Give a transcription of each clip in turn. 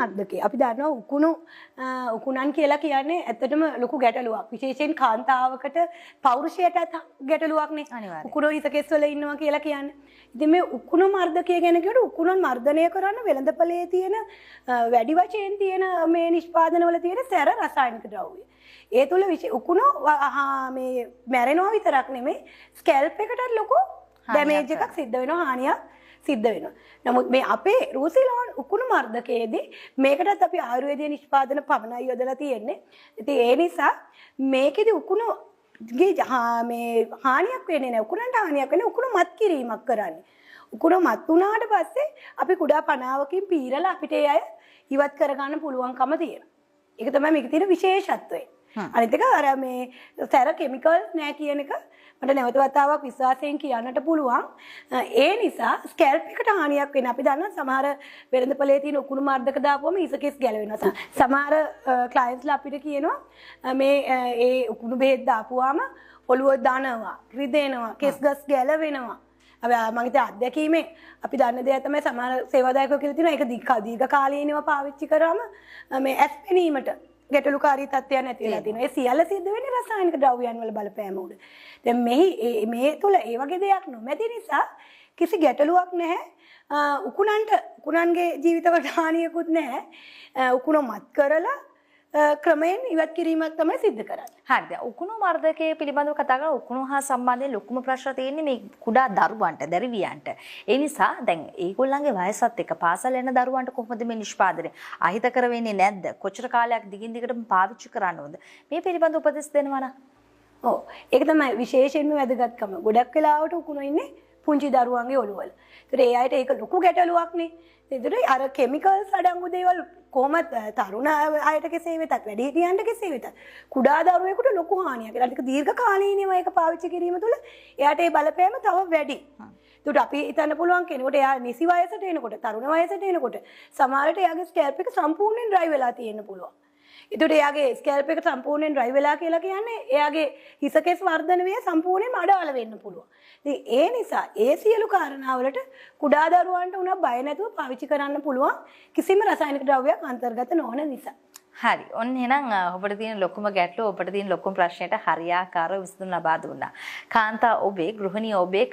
මර්ධකය. අපි දන්නවා උකුණන් කියලා කියන්නේ ඇත්තටම ලොකු ගැටලුවක්. විශේෂයෙන් කාන්තාවකට පෞරුෂයටත් ගැටලුවක් නේ. උකුණෝ හිසකෙස් වල ඉන්නවා කියලා කියන්නේ. ඉතින් මේ උකුණු මර්ධකය ගැන කියනකොට උකුණන් මර්ධනය කරන්න වෙළඳපොලේ තියෙන වැඩි වශයෙන් තියෙන මේ නිෂ්පාදනවල තියෙන සැර රසායනික ද්‍රව්‍ය. ඒ තුල උකුණෝ මේ මැරෙනවා විතරක් නෙමෙයි ස්කැල්ප් එකටත් ලොකු ඩැමේජ් එකක් සිද්ධ වෙනවා, හානියක් සිද්ධ වෙනවා. නමුත් මේ අපේ රූසිලෝන් උකුණු මර්ධකයේදී මේකටත් අපි ආයුර්වේදීය නිෂ්පාදන පමණයි යොදලා තියෙන්නේ. ඉතින් ඒ නිසා මේකෙදි උකුණුගේ මේ හානියක් වෙන්නේ නැහැ. උකුණන්ට හානියක් වෙන්නේ උකුණු මත් කිරීමක් කරන්නේ. උකුණු මත් වුණාට පස්සේ අපි කුඩා පනාවකින් පීරලා අපිට ඒ අය ඉවත් කරගන්න පුළුවන්කම තියෙනවා. ඒක තමයි මේකේ තියෙන විශේෂත්වය. අනිත් එක අර මේ සැර කෙමිකල්ස් නෑ කියන එක මට නැවත වතාවක් විශ්වාසයෙන් කියන්නට පුළුවන්. ඒ නිසා ස්කැල්ප් එකට හානියක් වෙන අපි දන්නවා සමහර වෙළඳපොලේ තියෙන උකුණු මර්ධක දාපුවම හිසකෙස් ගැලවෙනවා. සමහර ක්ලයන්ට්ස්ලා අපිට කියනවා මේ ඒ උකුණු බෙහෙත් දාපුවාම ඔළුව දනවා, රිදෙනවා, කෙස් ගස් ගැලවෙනවා. මම හිතා අත්දැකීමෙන් අපි දන්න දේ තමයි සමහර සේවාදායකයෝ කියලා තියෙනවා ඒක දීර්ඝ කාලීනව පාවිච්චි කරාම මේ ඇස් පෙනීමට ගැටලුකාරී තත්ත්වයක් නැති වෙලා තියෙනවා. ඒ සියල්ල සිද්ධ වෙන්නේ රසායනික ද්‍රව්‍යයන් වල බලපෑම උඩ. දැන් මේ තුල ඒ වගේ දෙයක් නොමැති නිසා කිසි ගැටලුවක් නැහැ. උකුණන්ගේ ජීවිතවලට හානියකුත් නැහැ. උකුණ මත් කරලා ක්‍රමයෙන් ඉවත් කිරීමක් තමයි සිද්ධ කරන්නේ. හරිද? උකුණු මර්ධකයේ පිළිබඳව කතා කරලා උකුණු හා සම්බන්ධයෙන් ලොකුම ප්‍රශ්න තියෙන්නේ මේ කුඩා දරුවන්ට, දැරිවියන්ට. ඒ නිසා දැන් ඒගොල්ලන්ගේ වයසත් එක්ක පාසල් යන දරුවන්ට කොහොමද මේ නිෂ්පාදනය අහිතකර වෙන්නේ නැද්ද? කොච්චර කාලයක් දිගින් දිගටම පාවිච්චි කරන්න ඕනද? මේ පිළිබඳව උපදෙස් දෙනවා නම්. ඔව්. ඒක තමයි විශේෂයෙන්ම වැදගත්කම. ගොඩක් වෙලාවට උකුණු ඉන්නේ පුංචි දරුවන්ගේ ඔළුවල. ඒතර ඒ අයට ඒක ලොකු ගැටලුවක් නේ. ඒතර අර කෙමිකල්ස් අඩංගු දේවල් කොහොමද තරුණ අයට කෙසේ වෙතත් වැඩිහිටියන්ට කෙසේ වෙතත් කුඩා දරුවෙකුට ලොකු හානියක්. ඒක දීර්ඝ කාලීනව ඒක පාවිච්චි කිරීම තුළ එයාට ඒ බලපෑම තව වැඩි. ඒකට අපි හිතන්න පුළුවන් කෙනෙකුට එයා නිසි වයසට එනකොට, තරුණ වයසට එනකොට සමහරට එයාගේ ස්කැල්ප් එක සම්පූර්ණයෙන් ඩ්‍රයි වෙලා තියෙන්න පුළුවන්. ඒකට එයාගේ ස්කැල්ප් එක සම්පූර්ණයෙන් ඩ්‍රයි වෙලා කියලා කියන්නේ එයාගේ හිසකෙස් වර්ධනය සම්පූර්ණයෙන්ම අඩාල වෙන්න පුළුවන්. ඉතින් ඒ නිසා ඒ සියලු කාරණාවලට කුඩා දරුවන්ට උනා බය නැතුව පාවිච්චි කරන්න පුළුවන් කිසිම රසායනික ද්‍රව්‍යයක් අන්තර්ගත නොවන නිසා. හරි. ඔන්න එහෙනම් ඔබට තියෙන ලොකුම ගැටලුව, ඔබට තියෙන ලොකුම ප්‍රශ්නයට හරියාකාරව විසඳුම් ලබා දුන්නා. කාන්තා ඔබේ, ගෘහිණී ඔබේ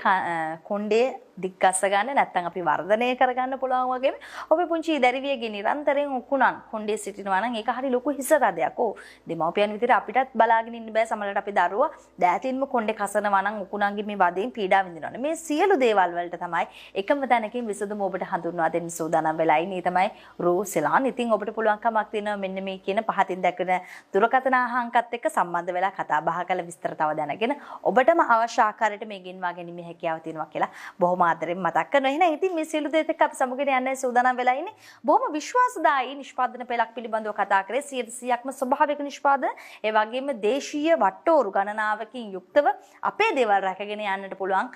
කොණ්ඩේ දික්ගස්ස ගන්න නැත්නම් අපි වර්ධනය කරගන්න පුළුවන් වගේම ඔබේ පුංචි දැරිවියගේ නිරන්තරයෙන් උකුණන් කොණ්ඩේ සිටිනවා නම් ඒක හරි ලොකු හිස රදයක්. ඕ දෙමව්පියන් විදිහට අපිටත් බලාගෙන ඉන්න බෑ. සමහරවිට අපි දරුවා දෑතින්ම කොණ්ඩේ කසනවා නම් උකුණන්ගේ මේ වදයෙන් පීඩා විඳිනවා. මේ සියලු දේවල් වලට තමයි එකම තැනකින් විසඳුම ඔබට හඳුන්වා දෙන්න සූදානම් වෙලා ඉන්නේ. තමයි රූසිලාන්. ඉතින් ඔබට පුළුවන්කමක් තියෙනවා මෙන්න මේ කියන පහතින් දැක්වෙන දුරකථන අහංකත් එක්ක සම්බන්ධ වෙලා කතා බහ කරලා විස්තර තව දැනගෙන ඔබටම අවශ්‍ය ආකාරයට මේ ගෙන්වා ගැනීමේ හැකියාව තියෙනවා කියලා බොහොම ආදරෙන් මතක් කරනවා. එහෙනම් ඉතින් මේ සියලු දේත් එක්ක අපි සමුගෙන යන්න සූදානම් වෙලා ඉන්නේ. බොහොම විශ්වාසදායී නිෂ්පාදන පෙළක් පිළිබඳව කතා කරේ. 100%ක්ම ස්වභාවික නිෂ්පාදන. ඒ වගේම දේශීය වට්ටෝරු ගණනාවකින් යුක්තව අපේ දේවල් රැකගෙන යන්නට පුළුවන්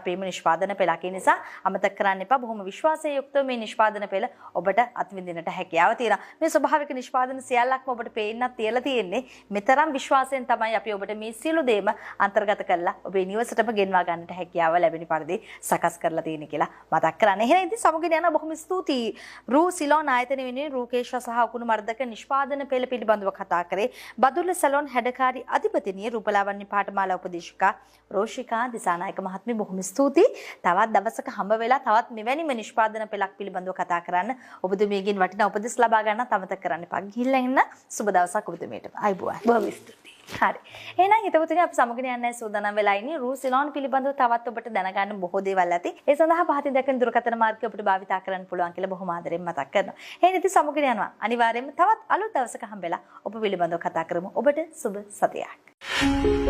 අපේම නිෂ්පාදන පෙළක්. ඒ නිසා අමතක කරන්න එපා. බොහොම විශ්වාසයෙන් යුක්තව මේ නිෂ්පාදන පෙළ ඔබට අත්විඳින්නට හැකියාව තියෙනවා. මේ ස්වභාවික නිෂ්පාදන සියල්ලක්ම ඔබට පේන්නත් තියලා තියෙන්නේ. මෙතරම් විශ්වාසයෙන් තමයි අපි ඔබට මේ සියලු දේම අන්තර්ගත කරලා ඔබේ නිවසටම ගෙන්වා ගන්නට හැකියාව ලැබෙන පරිදි සකස් කරලා තියෙන කියලා මතක් කරන්න. එහෙනම් ඉතින් සමුගෙන යනවා. බොහොම ස්තුතියි. රූ සිලෝන් ආයතන වෙනුවෙන් රූකේෂ්ව සහ උකුණු මර්ධක නිෂ්පාදන පෙළ පිළිබඳව කතා කරේ. බදුල්ල සැලොන් හැඩකාරී අධිපතිනිය රූපලාවන්‍ය පාඨමාලා උපදේශිකා රෝෂිකා දිසානායක මහත්මිය බොහොම ස්තුතියි. තවත් දවසක හම්බ වෙලා තවත් මෙවැනිම නිෂ්පාදන පෙළක් පිළිබඳව කතා කරන්න. ඔබතුමියගෙන් වටිනා උපදෙස් ලබා ගන්න අමතක කරන්න එපා. ගිහිල්ලා ඉන්න. සුබ දවසක් ඔබතුමියට. ආයුබෝවන්. බොහොම ස්තුතියි. හරි. එහෙනම් හිතවතුනි අපි සමගින් යන්නයි සූදානම් වෙලා ඉන්නේ. රූ සිලෝන් පිළිබඳව තවත් ඔබට දැනගන්න බොහෝ දේවල් ඇති. ඒ සඳහා පහතින් දැක්වෙන දුරකථන මාර්ගය ඔබට භාවිතා කරන්න පුළුවන් කියලා බොහොම ආදරෙන් මතක් කරනවා. එහෙනම් ඉතින් සමගින් යනවා. අනිවාර්යයෙන්ම තවත් අලුත් දවසක හම්බෙලා ඔබ පිළිබඳව කතා කරමු. ඔබට සුබ සතියක්.